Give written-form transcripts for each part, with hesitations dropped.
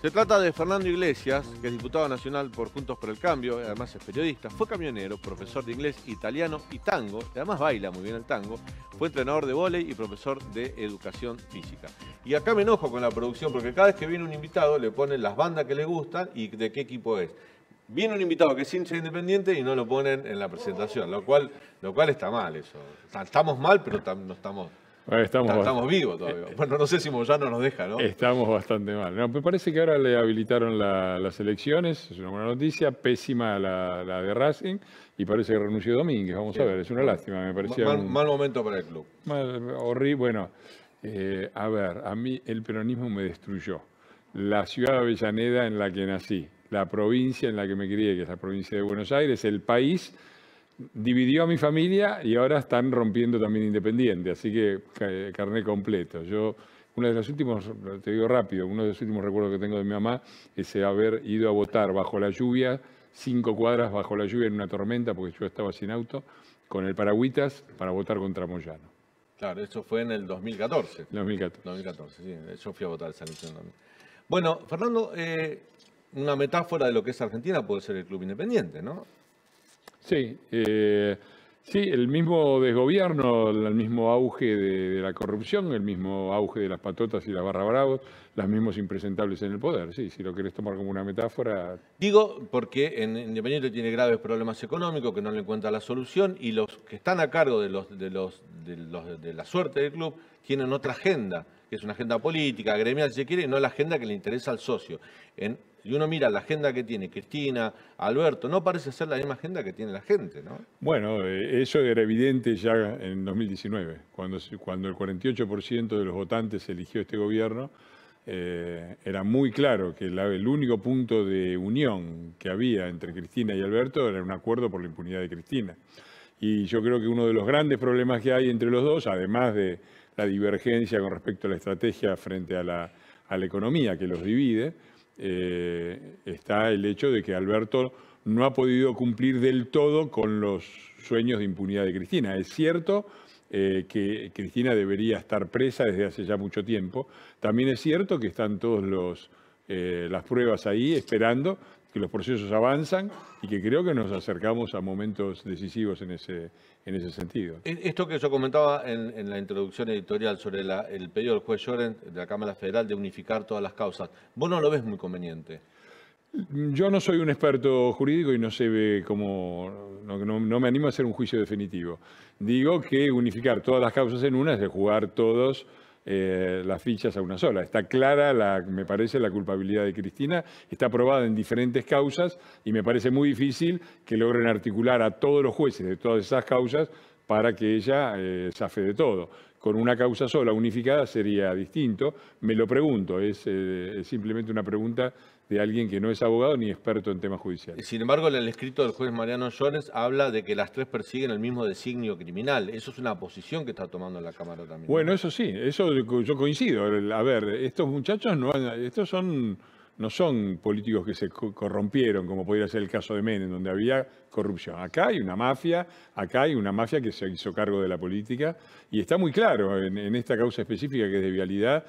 Se trata de Fernando Iglesias, que es diputado nacional por Juntos por el Cambio, además es periodista, fue camionero, profesor de inglés, italiano y tango, y además baila muy bien el tango, fue entrenador de vóley y profesor de educación física. Y acá me enojo con la producción porque cada vez que viene un invitado le ponen las bandas que le gustan y de qué equipo es. Viene un invitado que es hincha independiente y no lo ponen en la presentación, lo cual está mal eso. Estamos mal, pero no estamos... Estamos vivos todavía. Bueno, no sé si Moyano nos deja, ¿no? Estamos bastante mal. No, me parece que ahora le habilitaron las elecciones, es una buena noticia, pésima la de Racing, y parece que renunció Domínguez. Vamos a ver, es una lástima, me parecía mal momento para el club. Horrible. Bueno, a ver, a mí el peronismo me destruyó. La ciudad de Avellaneda en la que nací, la provincia en la que me crié, que es la provincia de Buenos Aires, el país... dividió a mi familia y ahora están rompiendo también Independiente, así que carné completo. Yo, uno de los últimos, te digo rápido, uno de los últimos recuerdos que tengo de mi mamá es haber ido a votar bajo la lluvia, 5 cuadras bajo la lluvia en una tormenta, porque yo estaba sin auto, con el paragüitas para votar contra Moyano. Claro, eso fue en el 2014. 2014, sí. Yo fui a votar esa elección también. Bueno, Fernando, una metáfora de lo que es Argentina puede ser el Club Independiente, ¿no? Sí, sí, el mismo desgobierno, el mismo auge de la corrupción, el mismo auge de las patotas y las barra bravos, los mismos impresentables en el poder. Sí, si lo querés tomar como una metáfora. Digo porque en Independiente tiene graves problemas económicos, que no le encuentra la solución, y los que están a cargo de la suerte del club tienen otra agenda, que es una agenda política, gremial, si se quiere, y no la agenda que le interesa al socio. Y uno mira la agenda que tiene Cristina, Alberto, no parece ser la misma agenda que tiene la gente, ¿no? Bueno, eso era evidente ya en 2019, cuando el 48% de los votantes eligió este gobierno. Era muy claro que el único punto de unión que había entre Cristina y Alberto era un acuerdo por la impunidad de Cristina. Y yo creo que uno de los grandes problemas que hay entre los dos, además de la divergencia con respecto a la estrategia frente a la economía que los divide, está el hecho de que Alberto no ha podido cumplir del todo con los sueños de impunidad de Cristina. Es cierto que Cristina debería estar presa desde hace ya mucho tiempo. También es cierto que están todas las pruebas ahí esperando, que los procesos avanzan y que creo que nos acercamos a momentos decisivos en ese sentido. Esto que yo comentaba en la introducción editorial sobre el pedido del juez Llorens de la Cámara Federal de unificar todas las causas, ¿vos no lo ves muy conveniente? Yo no soy un experto jurídico y no sé cómo, no me animo a hacer un juicio definitivo. Digo que unificar todas las causas en una es de jugar todos las fichas a una sola. Está clara, me parece, la culpabilidad de Cristina, está probada en diferentes causas y me parece muy difícil que logren articular a todos los jueces de todas esas causas para que ella zafe de todo. Con una causa sola unificada sería distinto. Me lo pregunto, es simplemente una pregunta de alguien que no es abogado ni experto en temas judiciales. Sin embargo, el escrito del juez Mariano Llorens habla de que las tres persiguen el mismo designio criminal. Eso es una posición que está tomando la Cámara también. Bueno, eso sí, eso yo coincido. A ver, estos muchachos no son políticos que se corrompieron, como podría ser el caso de Menem, donde había corrupción. Acá hay una mafia que se hizo cargo de la política y está muy claro en esta causa específica que es de vialidad.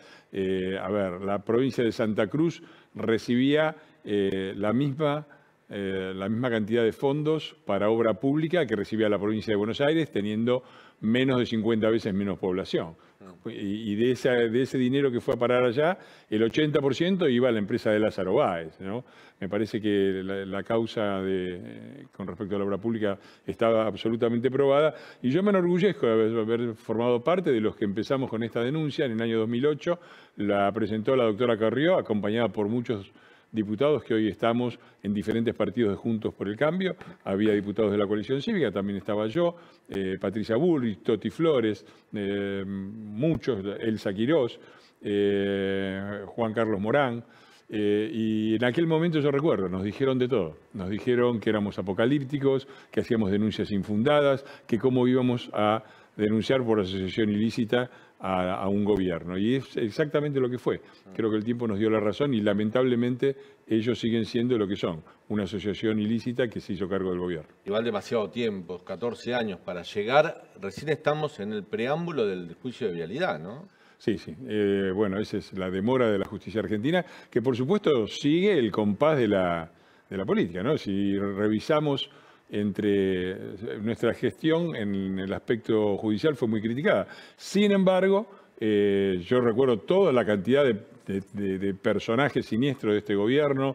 A ver, la provincia de Santa Cruz recibía la misma cantidad de fondos para obra pública que recibía la provincia de Buenos Aires, teniendo menos de 50 veces menos población. Y de ese dinero que fue a parar allá, el 80% iba a la empresa de Lázaro Báez, ¿no? Me parece que la causa con respecto a la obra pública estaba absolutamente probada. Y yo me enorgullezco de haber formado parte de los que empezamos con esta denuncia en el año 2008. La presentó la doctora Carrió, acompañada por muchos diputados que hoy estamos en diferentes partidos de Juntos por el Cambio. Había diputados de la coalición cívica, también estaba yo, Patricia Bullrich, Toti Flores, muchos, Elsa Quirós, Juan Carlos Morán. Y en aquel momento yo recuerdo, nos dijeron de todo. Nos dijeron que éramos apocalípticos, que hacíamos denuncias infundadas, que cómo íbamos a denunciar por asociación ilícita a un gobierno. Y es exactamente lo que fue. Creo que el tiempo nos dio la razón y lamentablemente ellos siguen siendo lo que son, una asociación ilícita que se hizo cargo del gobierno. Igual demasiado tiempo, 14 años para llegar, recién estamos en el preámbulo del juicio de vialidad, ¿no? Sí, sí. Bueno, esa es la demora de la justicia argentina, que por supuesto sigue el compás de la política, ¿no? Si revisamos nuestra gestión en el aspecto judicial fue muy criticada. Sin embargo, yo recuerdo toda la cantidad de personajes siniestros de este gobierno,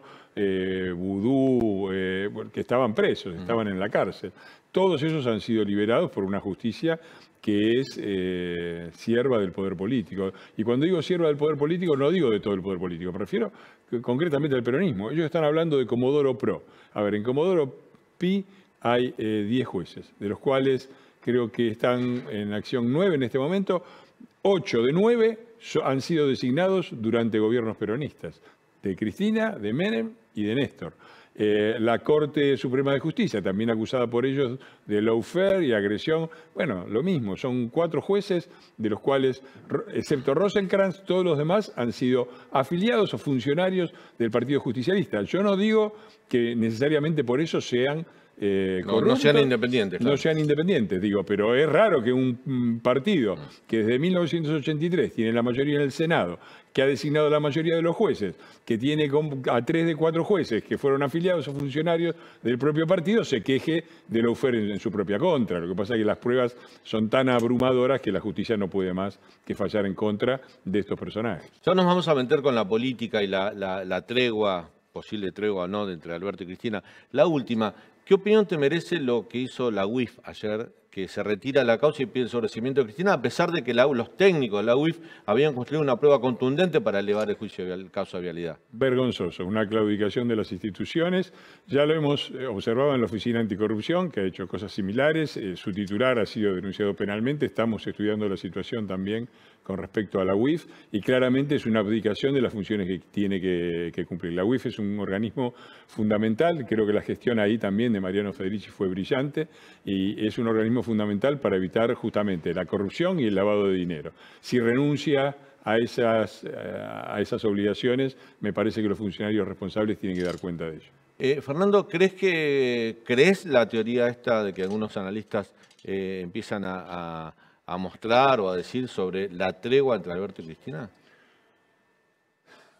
vudú, que estaban presos, estaban en la cárcel. Todos esos han sido liberados por una justicia que es sierva del poder político. Y cuando digo sierva del poder político, no digo de todo el poder político, me refiero concretamente al peronismo. Ellos están hablando de Comodoro Pro. A ver, en Comodoro Pi hay 10 jueces, de los cuales creo que están en acción 9 en este momento. 8 de 9 han sido designados durante gobiernos peronistas, de Cristina, de Menem y de Néstor. La Corte Suprema de Justicia, también acusada por ellos de lawfare y agresión. Bueno, lo mismo, son 4 jueces, de los cuales, excepto Rosenkrantz, todos los demás han sido afiliados o funcionarios del Partido Justicialista. Yo no digo que necesariamente por eso sean no sean independientes. Claro. No sean independientes, digo, pero es raro que un partido que desde 1983 tiene la mayoría en el Senado, que ha designado la mayoría de los jueces, que tiene a 3 de 4 jueces que fueron afiliados o funcionarios del propio partido, se queje de lawfare en su propia contra. Lo que pasa es que las pruebas son tan abrumadoras que la justicia no puede más que fallar en contra de estos personajes. Ya nos vamos a meter con la política y la tregua, posible tregua o no, entre Alberto y Cristina. La última, ¿qué opinión te merece lo que hizo la UIF ayer, que se retira la causa y pide el sobreseimiento de Cristina, a pesar de que los técnicos de la UIF habían construido una prueba contundente para elevar el caso de vialidad? Vergonzoso, una claudicación de las instituciones. Ya lo hemos observado en la Oficina Anticorrupción, que ha hecho cosas similares. Su titular ha sido denunciado penalmente. Estamos estudiando la situación también con respecto a la UIF y claramente es una abdicación de las funciones que tiene que cumplir. La UIF es un organismo fundamental. Creo que la gestión ahí también de Mariano Federici fue brillante y es un organismo fundamental para evitar justamente la corrupción y el lavado de dinero. Si renuncia a esas obligaciones, me parece que los funcionarios responsables tienen que dar cuenta de ello. Fernando, ¿crees la teoría esta de que algunos analistas empiezan a mostrar o a decir sobre la tregua entre Alberto y Cristina?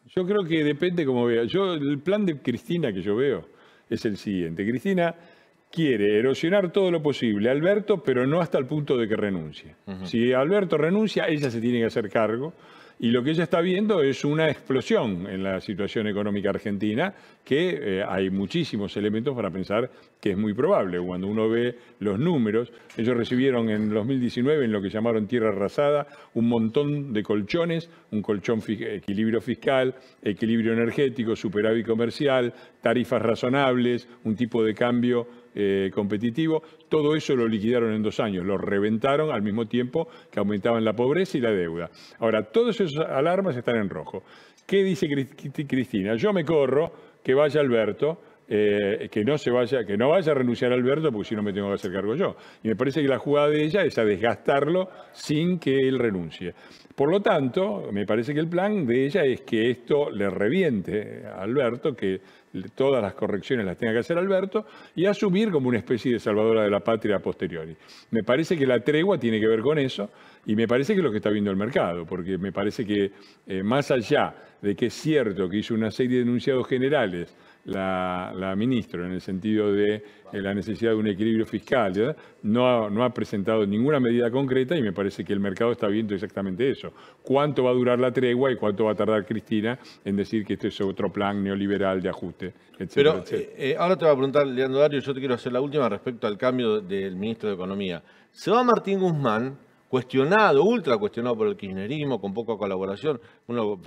Yo creo que depende como vea. El plan de Cristina que yo veo es el siguiente. Cristina quiere erosionar todo lo posible a Alberto, pero no hasta el punto de que renuncie. Si Alberto renuncia, ella se tiene que hacer cargo. Y lo que ella está viendo es una explosión en la situación económica argentina, que hay muchísimos elementos para pensar que es muy probable. Cuando uno ve los números, ellos recibieron en 2019, en lo que llamaron tierra arrasada, un montón de colchones, un colchón equilibrio fiscal, equilibrio energético, superávit comercial, tarifas razonables, un tipo de cambio competitivo. Todo eso lo liquidaron en 2 años, lo reventaron al mismo tiempo que aumentaban la pobreza y la deuda. Ahora, todas esas alarmas están en rojo. ¿Qué dice Cristina? Yo me corro, que vaya Alberto, que no vaya a renunciar a Alberto, porque si no me tengo que hacer cargo yo. Y me parece que la jugada de ella es a desgastarlo sin que él renuncie. Por lo tanto, me parece que el plan de ella es que esto le reviente a Alberto, que todas las correcciones las tenga que hacer Alberto, y asumir como una especie de salvadora de la patria a posteriori. Me parece que la tregua tiene que ver con eso, y me parece que es lo que está viendo el mercado, porque me parece que más allá de que es cierto que hizo una serie de enunciados generales la ministra en el sentido de la necesidad de un equilibrio fiscal, ¿verdad? No ha presentado ninguna medida concreta y me parece que el mercado está viendo exactamente eso. ¿Cuánto va a durar la tregua y cuánto va a tardar Cristina en decir que esto es otro plan neoliberal de ajuste, etcétera, etcétera? Ahora te voy a preguntar, Leandro Dario, yo te quiero hacer la última respecto al cambio del ministro de Economía. Se va Martín Guzmán, cuestionado, ultra cuestionado por el kirchnerismo, con poca colaboración.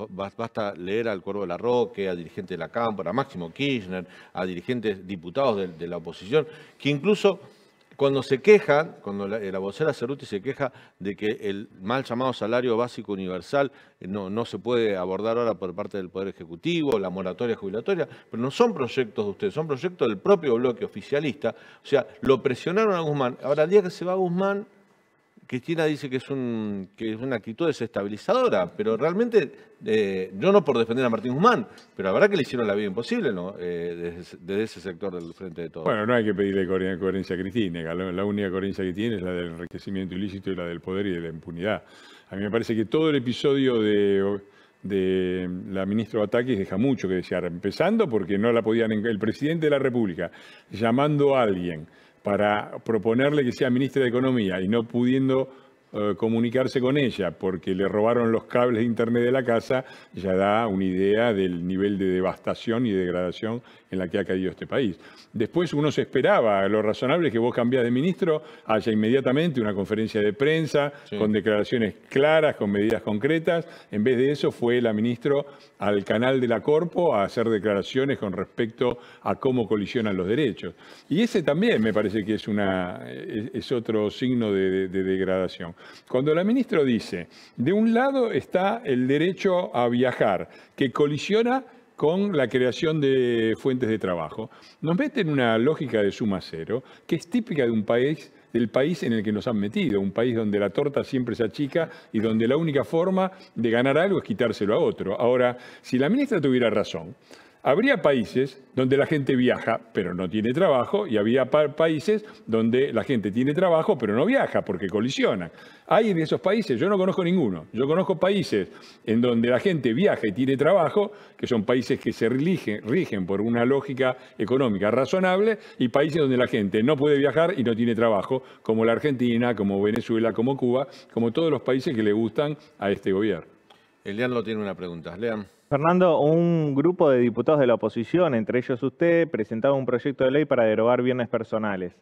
Basta leer al Cuervo Larroque, a dirigentes de la Cámpora, a Máximo Kirchner, a dirigentes diputados de la oposición, que incluso cuando se quejan, cuando la vocera Cerruti se queja de que el mal llamado salario básico universal no se puede abordar ahora por parte del Poder Ejecutivo, la moratoria jubilatoria, pero no son proyectos de ustedes, son proyectos del propio bloque oficialista. O sea, lo presionaron a Guzmán. Ahora, el día que se va Guzmán, Cristina dice que es una actitud desestabilizadora, pero realmente, yo no por defender a Martín Guzmán, pero la verdad que le hicieron la vida imposible, ¿no? Desde ese sector del Frente de Todos. Bueno, no hay que pedirle coherencia a Cristina, la única coherencia que tiene es la del enriquecimiento ilícito y la del poder y de la impunidad. A mí me parece que todo el episodio de la ministra Batakis deja mucho que desear, empezando porque no la podían, el presidente de la República llamando a alguien para proponerle que sea ministra de Economía y no pudiendo comunicarse con ella porque le robaron los cables de internet de la casa, ya da una idea del nivel de devastación y degradación en la que ha caído este país. Después uno se esperaba, lo razonable es que vos cambiás de ministro, haya inmediatamente una conferencia de prensa con declaraciones claras, con medidas concretas. En vez de eso fue la ministra al canal de la Corpo a hacer declaraciones con respecto a cómo colisionan los derechos. Y ese también me parece que es otro signo de degradación. Cuando la ministra dice, de un lado está el derecho a viajar, que colisiona con la creación de fuentes de trabajo, nos mete en una lógica de suma cero, que es típica de un país, del país en el que nos han metido, un país donde la torta siempre se achica y donde la única forma de ganar algo es quitárselo a otro. Ahora, si la ministra tuviera razón, habría países donde la gente viaja pero no tiene trabajo y había países donde la gente tiene trabajo pero no viaja porque colisionan. Hay de esos países, yo no conozco ninguno. Yo conozco países en donde la gente viaja y tiene trabajo, que son países que se rigen por una lógica económica razonable, y países donde la gente no puede viajar y no tiene trabajo, como la Argentina, como Venezuela, como Cuba, como todos los países que le gustan a este gobierno. Leandro tiene una pregunta. Lean. Fernando, un grupo de diputados de la oposición, entre ellos usted, presentaba un proyecto de ley para derogar bienes personales.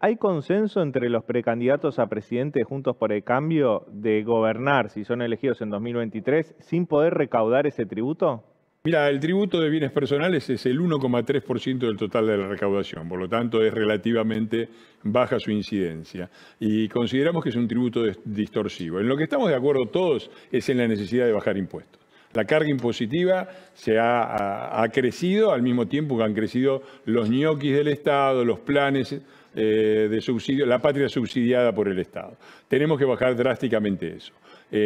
¿Hay consenso entre los precandidatos a presidente de Juntos por el Cambio de gobernar, si son elegidos en 2023, sin poder recaudar ese tributo? Mira, el tributo de bienes personales es el 1,3% del total de la recaudación, por lo tanto es relativamente baja su incidencia y consideramos que es un tributo distorsivo. En lo que estamos de acuerdo todos es en la necesidad de bajar impuestos. La carga impositiva ha crecido al mismo tiempo que han crecido los ñoquis del Estado, los planes de subsidio, la patria subsidiada por el Estado. Tenemos que bajar drásticamente eso.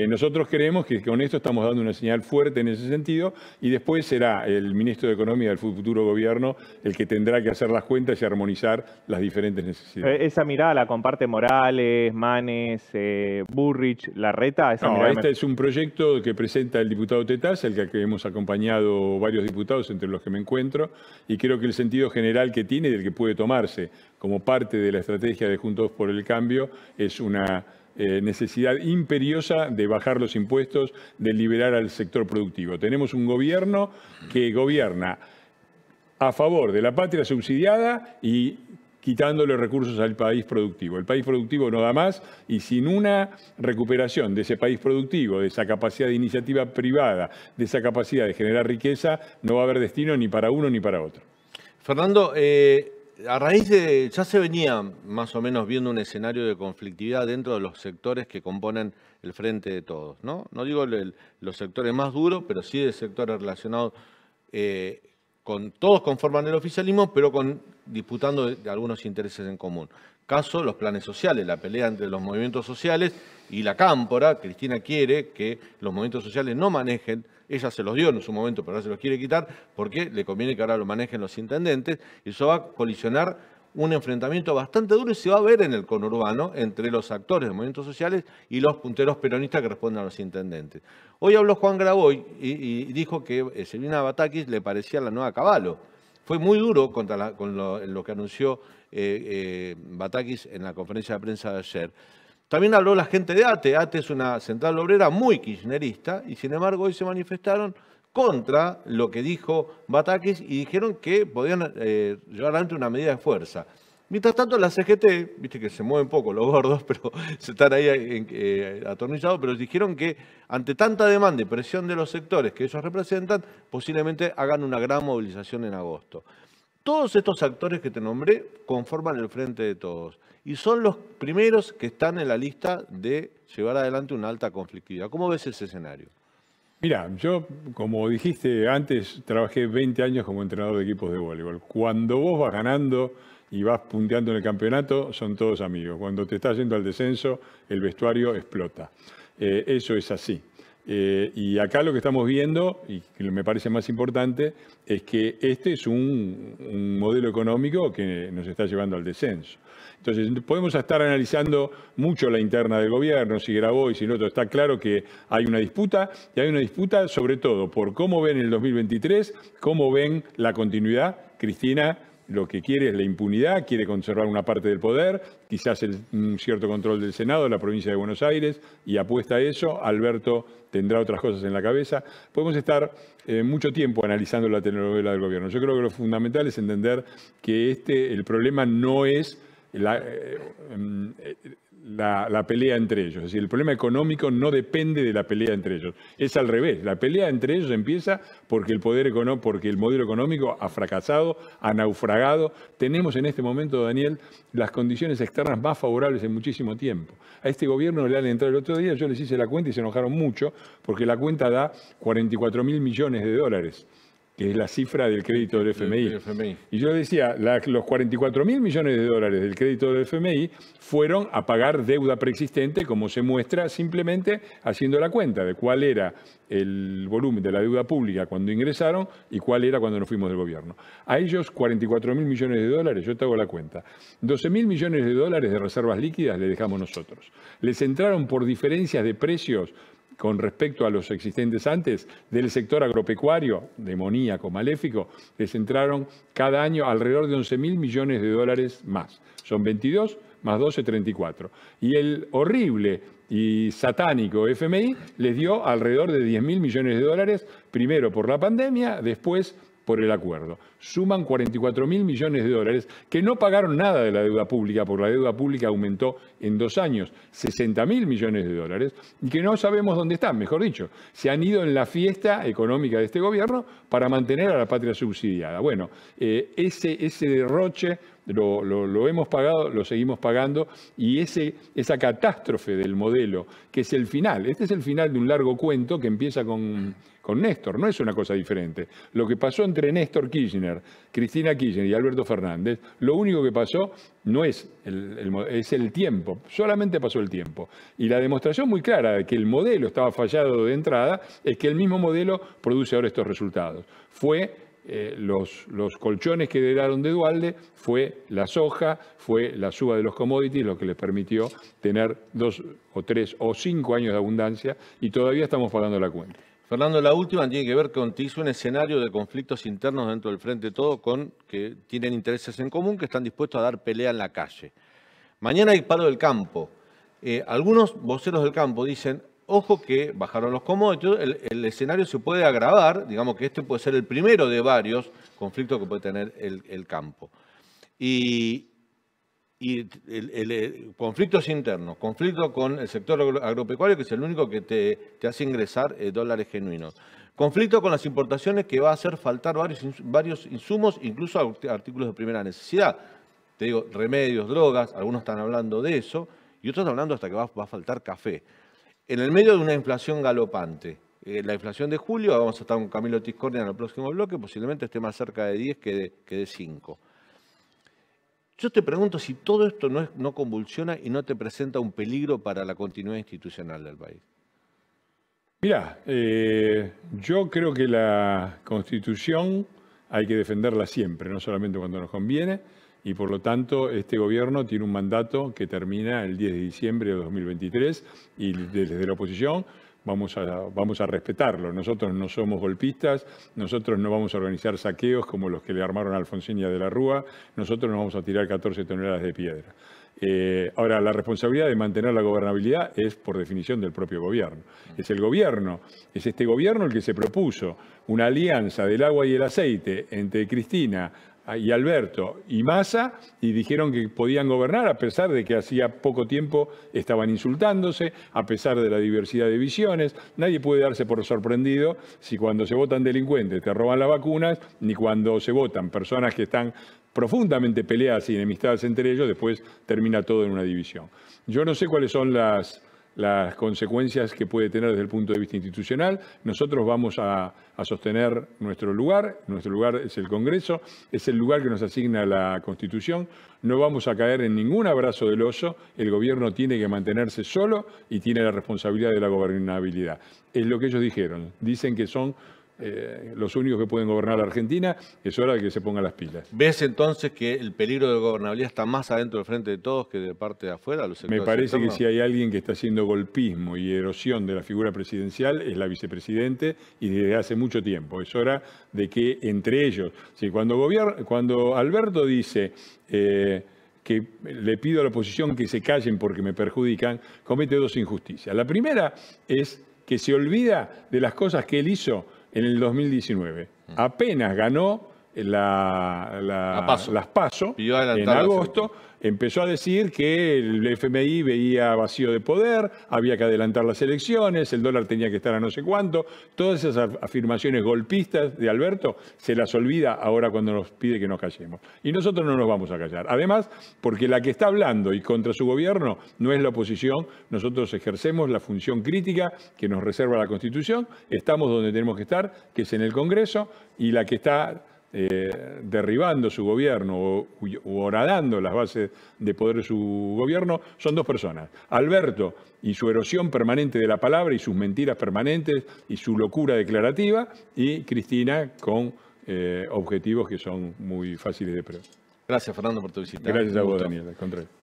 Nosotros creemos que con esto estamos dando una señal fuerte en ese sentido y después será el ministro de Economía del futuro gobierno el que tendrá que hacer las cuentas y armonizar las diferentes necesidades. ¿Esa mirada la comparte Morales, Manes, Burrich, Larreta? No, este es un proyecto que presenta el diputado Tetaz, el que hemos acompañado varios diputados, entre los que me encuentro, y creo que el sentido general que tiene y del que puede tomarse como parte de la estrategia de Juntos por el Cambio es una necesidad imperiosa de bajar los impuestos, de liberar al sector productivo. Tenemos un gobierno que gobierna a favor de la patria subsidiada y quitándole recursos al país productivo. El país productivo no da más y sin una recuperación de ese país productivo, de esa capacidad de iniciativa privada, de esa capacidad de generar riqueza, no va a haber destino ni para uno ni para otro. Fernando, a raíz de, ya se venía más o menos viendo un escenario de conflictividad dentro de los sectores que componen el Frente de Todos, ¿no? No digo los sectores más duros, pero sí de sectores relacionados, todos conforman el oficialismo, pero disputando de algunos intereses en común. Caso, los planes sociales, la pelea entre los movimientos sociales y la cámpora. Cristina quiere que los movimientos sociales no manejen, ella se los dio en su momento, pero ahora se los quiere quitar porque le conviene que ahora lo manejen los intendentes. Y eso va a colisionar un enfrentamiento bastante duro y se va a ver en el conurbano entre los actores de movimientos sociales y los punteros peronistas que responden a los intendentes. Hoy habló Juan Graboy y dijo que Silvina Batakis le parecía la nueva Cavallo. Fue muy duro con lo que anunció Batakis en la conferencia de prensa de ayer. También habló la gente de ATE. ATE es una central obrera muy kirchnerista y sin embargo hoy se manifestaron contra lo que dijo Batakis y dijeron que podían llevar adelante una medida de fuerza. Mientras tanto, la CGT, viste que se mueven poco los gordos, pero se están ahí atornillados, pero dijeron que ante tanta demanda y presión de los sectores que ellos representan, posiblemente hagan una gran movilización en agosto. Todos estos actores que te nombré conforman el Frente de Todos y son los primeros que están en la lista de llevar adelante una alta conflictividad. ¿Cómo ves ese escenario? Mira, yo, como dijiste antes, trabajé 20 años como entrenador de equipos de voleibol. Cuando vos vas ganando y vas punteando en el campeonato, son todos amigos. Cuando te estás yendo al descenso, el vestuario explota. Eso es así. Y acá lo que estamos viendo, y que me parece más importante, es que este es un modelo económico que nos está llevando al descenso. Entonces, podemos estar analizando mucho la interna del gobierno, si Grabois, si no, está claro que hay una disputa, y hay una disputa sobre todo por cómo ven el 2023, cómo ven la continuidad. Cristina lo que quiere es la impunidad, quiere conservar una parte del poder, quizás un cierto control del Senado, de la provincia de Buenos Aires, y apuesta a eso. Alberto tendrá otras cosas en la cabeza. Podemos estar mucho tiempo analizando la telenovela del gobierno. Yo creo que lo fundamental es entender que el problema no es la pelea entre ellos. Es decir, el problema económico no depende de la pelea entre ellos. Es al revés. La pelea entre ellos empieza porque porque el modelo económico ha fracasado, ha naufragado. Tenemos en este momento, Daniel, las condiciones externas más favorables en muchísimo tiempo. A este gobierno le han entrado el otro día, yo les hice la cuenta y se enojaron mucho, porque la cuenta da 44.000 millones de dólares. Que es la cifra del crédito del FMI. Y yo decía, los 44.000 millones de dólares del crédito del FMI fueron a pagar deuda preexistente, como se muestra simplemente haciendo la cuenta de cuál era el volumen de la deuda pública cuando ingresaron y cuál era cuando nos fuimos del gobierno. A ellos 44.000 millones de dólares, yo te hago la cuenta. 12.000 millones de dólares de reservas líquidas le dejamos nosotros. Les entraron por diferencias de precios con respecto a los existentes antes, del sector agropecuario, demoníaco, maléfico, les entraron cada año alrededor de 11.000 millones de dólares más. Son 22 más 12, 34. Y el horrible y satánico FMI les dio alrededor de 10.000 millones de dólares, primero por la pandemia, después por el acuerdo. Suman 44.000 millones de dólares que no pagaron nada de la deuda pública, porque la deuda pública aumentó en 2 años 60.000 millones de dólares y que no sabemos dónde están, mejor dicho. Se han ido en la fiesta económica de este gobierno para mantener a la patria subsidiada. Bueno, ese derroche lo hemos pagado, lo seguimos pagando, y esa catástrofe del modelo, que es el final. Este es el final de un largo cuento que empieza con Néstor, no es una cosa diferente. Lo que pasó entre Néstor Kirchner, Cristina Kirchner y Alberto Fernández, lo único que pasó no es el tiempo, solamente pasó el tiempo. Y la demostración muy clara de que el modelo estaba fallado de entrada es que el mismo modelo produce ahora estos resultados. Fue los colchones que heredaron de Duhalde, fue la soja, fue la suba de los commodities lo que les permitió tener 2 o 3 o 5 años de abundancia, y todavía estamos pagando la cuenta. Fernando, la última tiene que ver con, te hizo un escenario de conflictos internos dentro del Frente Todo, que tienen intereses en común, que están dispuestos a dar pelea en la calle. Mañana hay paro del campo. Algunos voceros del campo dicen, ojo que bajaron los commodities, el escenario se puede agravar, digamos que este puede ser el primero de varios conflictos que puede tener el campo. Y conflictos internos, conflicto con el sector agropecuario, que es el único que te hace ingresar dólares genuinos. Conflicto con las importaciones, que va a hacer faltar varios insumos, incluso artículos de primera necesidad. Te digo, remedios, drogas, algunos están hablando de eso, y otros están hablando hasta que va a faltar café. En el medio de una inflación galopante. La inflación de julio, vamos a estar con Camilo Tiscornia en el próximo bloque, posiblemente esté más cerca de 10 que de 5. Yo te pregunto si todo esto no convulsiona y no te presenta un peligro para la continuidad institucional del país. Mirá, yo creo que la Constitución hay que defenderla siempre, no solamente cuando nos conviene, y por lo tanto este gobierno tiene un mandato que termina el 10 de diciembre de 2023 y desde la oposición vamos a respetarlo. Nosotros no somos golpistas, nosotros no vamos a organizar saqueos como los que le armaron a Alfonsín y a De la Rúa, nosotros no vamos a tirar 14 toneladas de piedra. Ahora, la responsabilidad de mantener la gobernabilidad es por definición del propio gobierno. Es el gobierno, es este gobierno el que se propuso una alianza del agua y el aceite entre Cristina y Alberto y Massa, y dijeron que podían gobernar a pesar de que hacía poco tiempo estaban insultándose, a pesar de la diversidad de visiones. Nadie puede darse por sorprendido si cuando se votan delincuentes te roban las vacunas, ni cuando se votan personas que están profundamente peleadas y enemistadas entre ellos, después termina todo en una división. Yo no sé cuáles son las las consecuencias que puede tener desde el punto de vista institucional. Nosotros vamos a sostener nuestro lugar es el Congreso, es el lugar que nos asigna la Constitución. No vamos a caer en ningún abrazo del oso, el gobierno tiene que mantenerse solo y tiene la responsabilidad de la gobernabilidad. Es lo que ellos dijeron, dicen que son los únicos que pueden gobernar la Argentina, es hora de que se pongan las pilas. ¿Ves entonces que el peligro de gobernabilidad está más adentro del frente de todos que de parte de afuera? Me parece que si hay alguien que está haciendo golpismo y erosión de la figura presidencial es la vicepresidente y desde hace mucho tiempo. Es hora de que entre ellos, si cuando Alberto dice que le pido a la oposición que se callen porque me perjudican, comete dos injusticias. La primera es que se olvida de las cosas que él hizo en el 2019. Apenas ganó las PASO en agosto, empezó a decir que el FMI veía vacío de poder, había que adelantar las elecciones, el dólar tenía que estar a no sé cuánto. Todas esas afirmaciones golpistas de Alberto se las olvida ahora cuando nos pide que nos callemos. Y nosotros no nos vamos a callar. Además, porque la que está hablando y contra su gobierno no es la oposición, nosotros ejercemos la función crítica que nos reserva la Constitución, estamos donde tenemos que estar, que es en el Congreso, y la que está derribando su gobierno o horadando las bases de poder de su gobierno son dos personas. Alberto y su erosión permanente de la palabra y sus mentiras permanentes y su locura declarativa, y Cristina con objetivos que son muy fáciles de prever. Gracias, Fernando, por tu visita. Gracias a vos, Daniel. Al contrario.